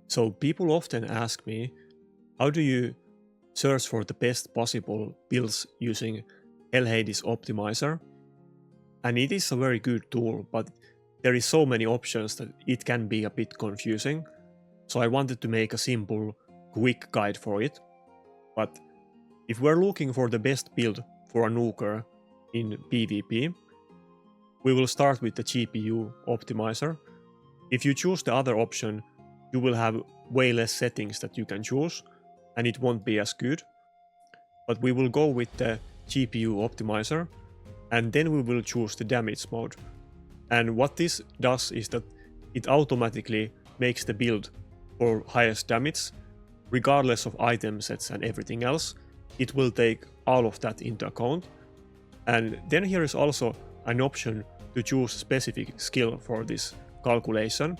So people often ask me, how do you search for the best possible builds using HH Optimiser? And it is a very good tool, but there is so many options that it can be a bit confusing. So I wanted to make a simple, quick guide for it. But if we're looking for the best build for a nuker in PvP, we will start with the GPU optimizer. If you choose the other option, you will have way less settings that you can choose, and it won't be as good. But we will go with the GPU optimizer, and then we will choose the damage mode. And what this does is that it automatically makes the build for highest damage, regardless of item sets and everything else. It will take all of that into account. And then here is also an option to choose a specific skill for this calculation.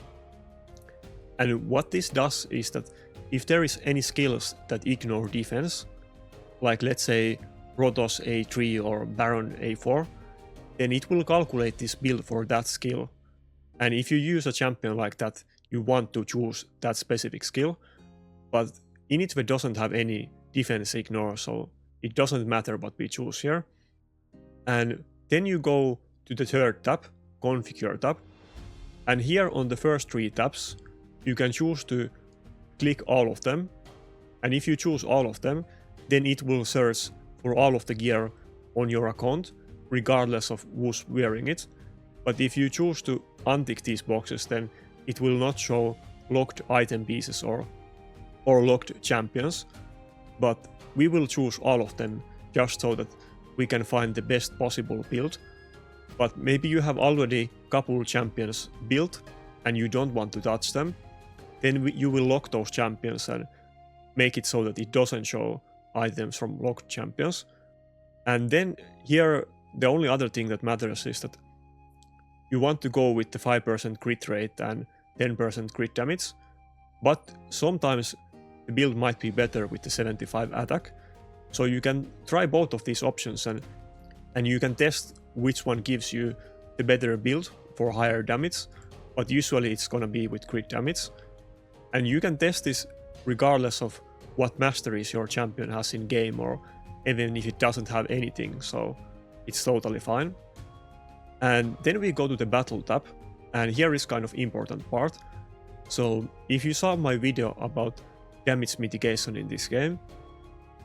And what this does is that if there is any skills that ignore defense, like let's say Protoss A3 or Baron A4, then it will calculate this build for that skill. And if you use a champion like that, you want to choose that specific skill, but Initve doesn't have any defense ignore, so it doesn't matter what we choose here. And then you go to the third tab, Configure tab, and here on the first three tabs, you can choose to click all of them, and if you choose all of them, then it will search for all of the gear on your account, regardless of who's wearing it. But if you choose to untick these boxes, then it will not show locked item pieces or locked champions, but we will choose all of them just so that we can find the best possible build. But maybe you have already couple champions built and you don't want to touch them, then you will lock those champions and make it so that it doesn't show items from locked champions. And then here, the only other thing that matters is that you want to go with the 5% crit rate and 10% crit damage, but sometimes the build might be better with the 75 attack. So you can try both of these options and you can test which one gives you the better build for higher damage, but usually it's gonna be with crit damage. And you can test this regardless of what masteries your champion has in game, or even if it doesn't have anything, so it's totally fine. And then we go to the battle tab, and here is kind of important part. So if you saw my video about damage mitigation in this game,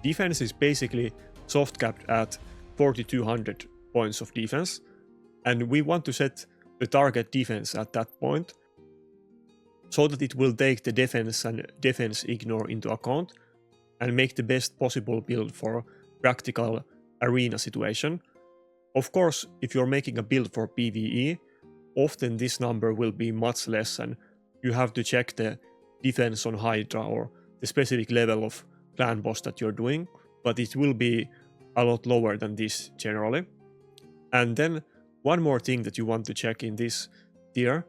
defense is basically soft capped at 4200 points of defense, and we want to set the target defense at that point so that it will take the defense and defense ignore into account and make the best possible build for practical arena situation. Of course, if you're making a build for PvE, often this number will be much less and you have to check the defense on Hydra or the specific level of clan boss that you're doing, but it will be a lot lower than this generally. And then one more thing that you want to check in this tier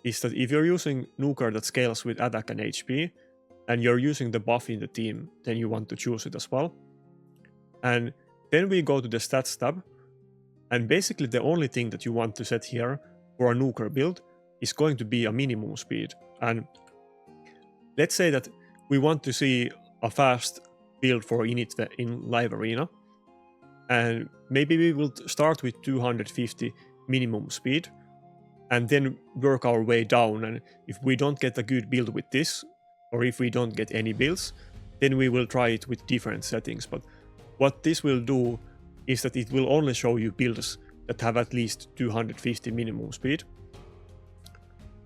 is that if you're using nuker that scales with attack and HP, and you're using the buff in the team, then you want to choose it as well. And then we go to the stats tab, and basically the only thing that you want to set here for a nuker build is going to be a minimum speed. And let's say that we want to see a fast build for Initve in live arena, and maybe we will start with 250 minimum speed and then work our way down, and if we don't get a good build with this, or if we don't get any builds, then we will try it with different settings. But what this will do is that it will only show you builds that have at least 250 minimum speed.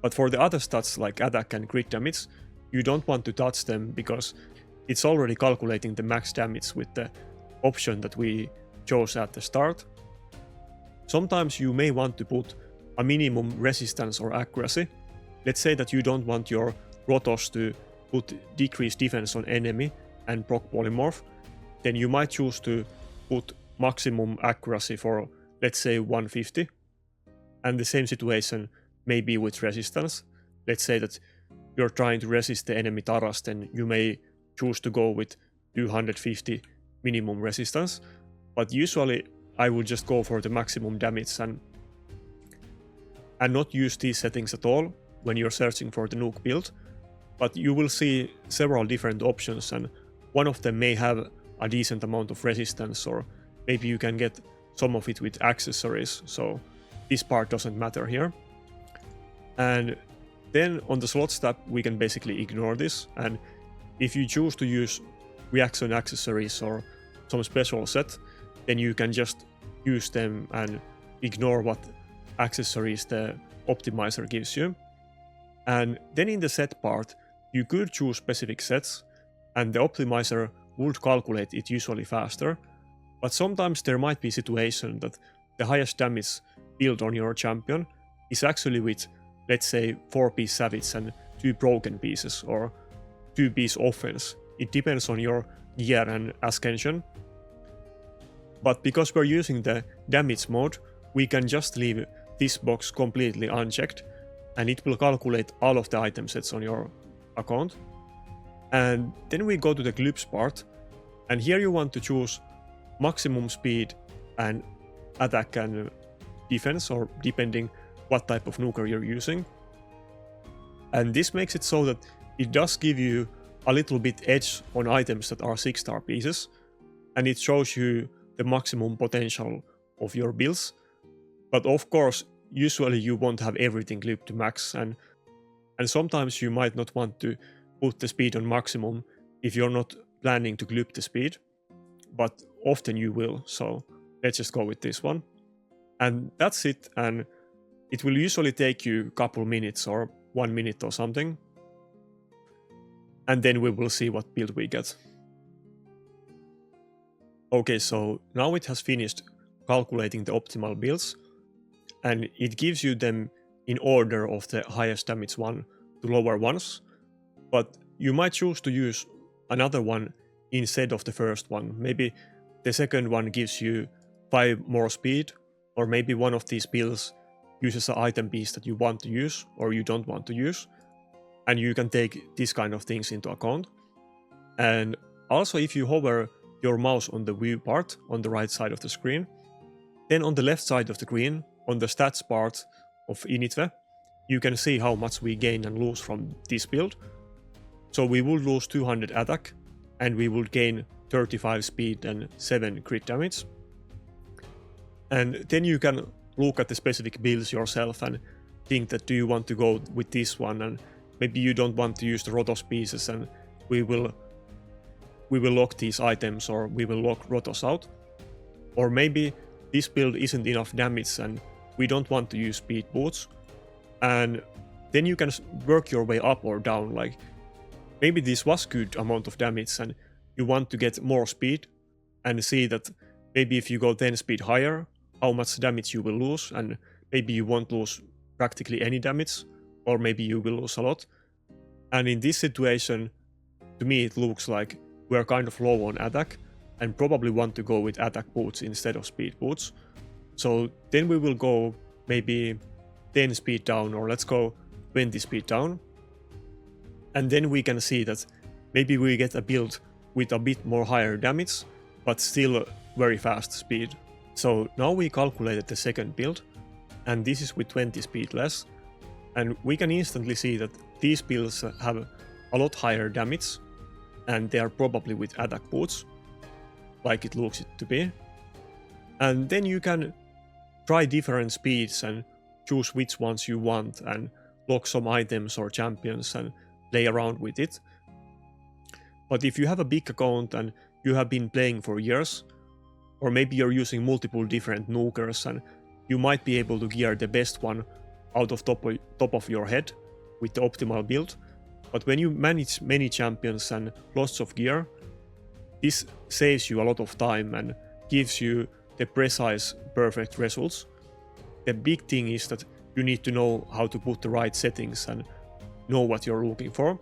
But for the other stats like attack and crit damage, you don't want to touch them because it's already calculating the max damage with the option that we chose at the start. Sometimes you may want to put a minimum resistance or accuracy. Let's say that you don't want your Protoss to put decreased defense on enemy and proc polymorph, then you might choose to put maximum accuracy for, let's say, 150. And the same situation may be with resistance. Let's say that you're trying to resist the enemy Taras, then you may choose to go with 250 minimum resistance. But usually I would just go for the maximum damage and not use these settings at all when you're searching for the nuke build. but you will see several different options, and one of them may have a decent amount of resistance, or maybe you can get some of it with accessories, so this part doesn't matter here. And then on the slots tab we can basically ignore this, and if you choose to use reaction accessories or some special set, then you can just use them and ignore what accessories the optimizer gives you. And then in the set part, you could choose specific sets, and the optimizer would calculate it usually faster, but sometimes there might be a situation that the highest damage build on your champion is actually with, let's say, 4-piece Savage and 2 broken pieces, or 2-piece offense. It depends on your gear and ascension. But because we're using the damage mode, we can just leave this box completely unchecked, and it will calculate all of the item sets on your account. And then we go to the clips part, and here you want to choose maximum speed and attack and defense, or depending what type of nuker you're using. And this makes it so that it does give you a little bit edge on items that are 6-star pieces, and it shows you the maximum potential of your builds. But of course, usually you won't have everything clipped to max, and sometimes you might not want to put the speed on maximum if you're not planning to clip the speed, but often you will, so let's just go with this one. And that's it, and it will usually take you a couple minutes or 1 minute or something, and then we will see what build we get. Okay, so now it has finished calculating the optimal builds, and it gives you them in order of the highest damage one to lower ones, but you might choose to use another one instead of the first one. Maybe the second one gives you 5 more speed, or maybe one of these builds uses an item piece that you want to use or you don't want to use, and you can take these kind of things into account. And also, if you hover your mouse on the view part on the right side of the screen, then on the left side of the screen, on the stats part of Initve, you can see how much we gain and lose from this build. So we will lose 200 attack, and we will gain 35 speed and 7 crit damage. And then you can look at the specific builds yourself and think that do you want to go with this one, and maybe you don't want to use the Rotos pieces, and we will lock these items, or we will lock Rotos out. Or maybe this build isn't enough damage and we don't want to use speed boots, and then you can work your way up or down. Like maybe this was good amount of damage and you want to get more speed, and see that maybe if you go 10 speed higher, how much damage you will lose, and maybe you won't lose practically any damage, or maybe you will lose a lot. And in this situation, to me it looks like we're kind of low on attack and probably want to go with attack boots instead of speed boots. So then we will go maybe 10 speed down, or let's go 20 speed down. And then we can see that maybe we get a build with a bit more higher damage, but still very fast speed. So now we calculated the second build, and this is with 20 speed less. And we can instantly see that these builds have a lot higher damage, and they are probably with attack boots, like it looks it to be. And then you can try different speeds and choose which ones you want, and lock some items or champions and play around with it. But if you have a big account and you have been playing for years, or maybe you're using multiple different nukers, and you might be able to gear the best one out of top of your head with the optimal build. But when you manage many champions and lots of gear, this saves you a lot of time and gives you the precise, perfect results. The big thing is that you need to know how to put the right settings and know what you're looking for.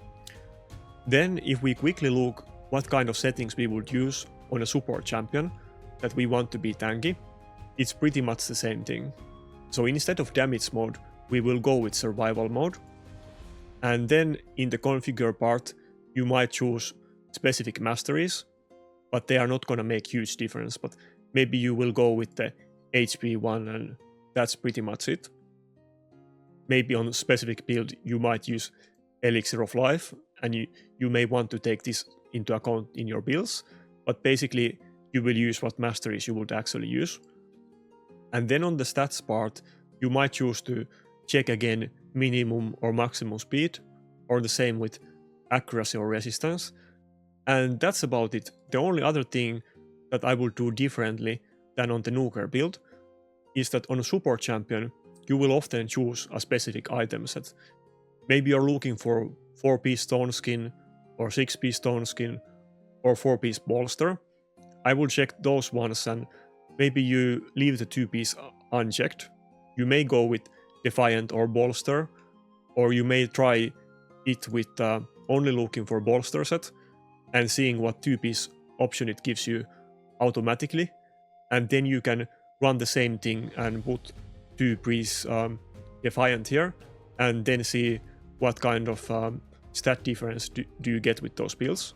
Then if we quickly look what kind of settings we would use on a support champion that we want to be tanky, it's pretty much the same thing. So instead of damage mode, we will go with survival mode. And then in the configure part, you might choose specific masteries, but they are not gonna make huge difference. But maybe you will go with the HP one, and that's pretty much it. Maybe on a specific build, you might use elixir of life, and you may want to take this into account in your builds, but basically you will use what masteries you would actually use. And then on the stats part, you might choose to check again minimum or maximum speed, or the same with accuracy or resistance. And that's about it. The only other thing that I will do differently than on the nuker build is that on a support champion, you will often choose a specific item set. Maybe you're looking for 4-piece stone skin, or 6-piece stone skin, or 4-piece bolster. I will check those ones, and maybe you leave the 2-piece unchecked. You may go with Defiant or Bolster, or you may try it with only looking for Bolster set and seeing what 2-piece option it gives you automatically. And then you can run the same thing and put 2-piece Defiant here, and then see what kind of stat difference do you get with those builds.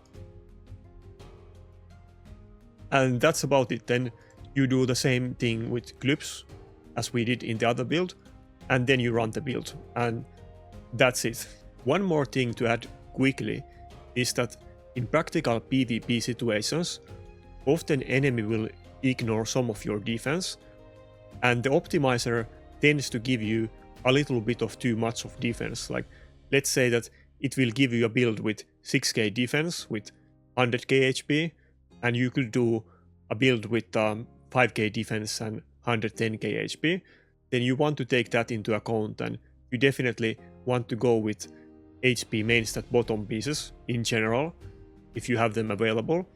And that's about it. Then you do the same thing with Glyphs as we did in the other build, and then you run the build, and that's it. One more thing to add quickly is that in practical PvP situations, often enemy will ignore some of your defense, and the optimizer tends to give you a little bit of too much of defense. Like, let's say that it will give you a build with 6k defense with 100k HP, and you could do a build with 5k defense and 110k HP. Then you want to take that into account, and you definitely want to go with HP main stat bottom pieces in general if you have them available.